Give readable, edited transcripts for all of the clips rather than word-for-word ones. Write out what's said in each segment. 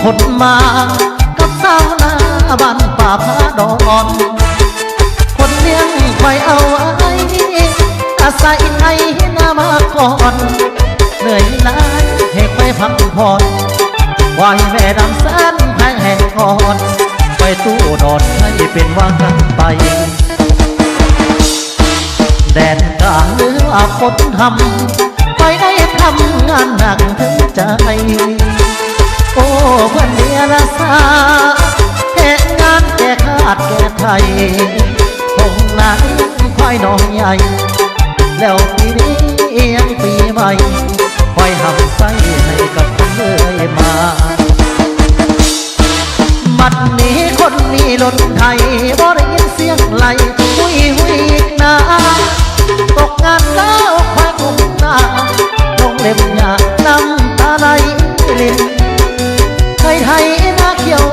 คนมากับสาวนาบ้านป่าพาดอนคนเลี้ยงควายเอาไว้อาศัยไอ้หน้ามาก่อนเหนื่อยล้าให้ไปพักผ่อนวายแม่ดำแสนแพงแห่งก่อนไปตู้ดอนให้เป็นว่ากันไปแดนกลางหรือว่าคนทำไปได้ทำงานหนักถึงใจโอ้เพื่อนเดียรสาแก่งานแก่ขาดแก่ไทยคงนั้นควายน้องใหญ่แล้วปีนี้ยังปีใหม่ควายทำไส้ให้กับคนเลยมาบัดนี้คนมีรถไทยบ่ได้ยินเสียงไหลหุยหุยนาตกงานแล้วควายคงหน้าลงเล็บหยาน้ำตาไหลลินเคยไทยนาเขียว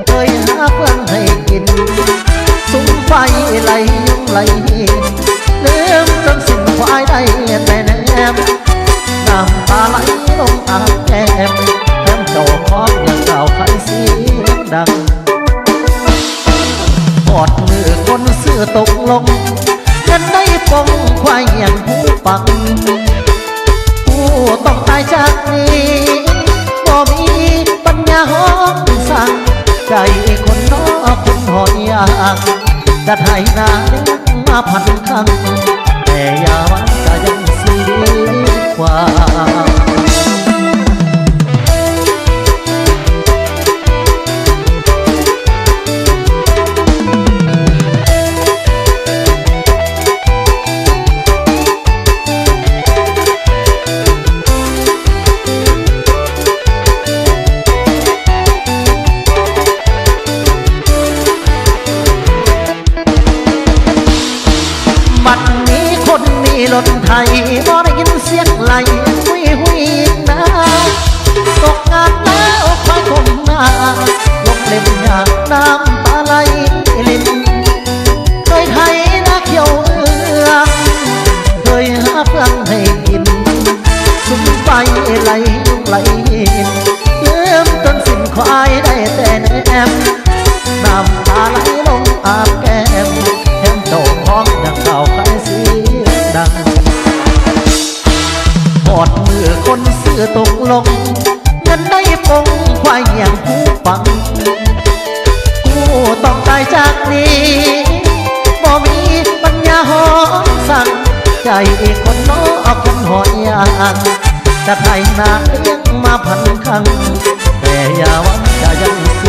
เคยหาเพื่อนให้กินสุมไฟไหลยุ่งไหลลืมจนสิ้นควายได้แต่แนมน้ำตาไหลลงอาบแก้มแถมเจ้าของอย่างเก่าใครเสียงดังกอดมือคนเสื้อตกลงกันได้ปองควายเงียนหูปังผู้ต้องตายจากนี้บ่มีปัญญาห้องสั่งใจคนนอกคนหอยยากจะไทยนามาพันครั้งแต่ยาวันก็ยังสีกว่ารถไทยบ่ได้ยินเสียงไหลหุยหุยนาตกงานแล้วควายคงหน้าลงเล็บหยาน้ำตาไหลลินเคยไทยนาเขียวเคยหาเพื่อนให้กินสุมไฟไหลยุ่งไหลลืมจนสิ้นควายได้แต่แนมน้ำตาไหลลงอาบแก้มแถมเจ้าของอย่างเก่าใครเสียดังหอดมือคนเสื้อตกลงเงินได้ปงควายอย่างผู้ฟังผู้ต้องตายจากนี้บ่มีปัญญาหอสั่งใจคนนอกคนหอยยางจะไทยนาเลี้ยงมาพันครั้งแต่อย่าหวังจะยัง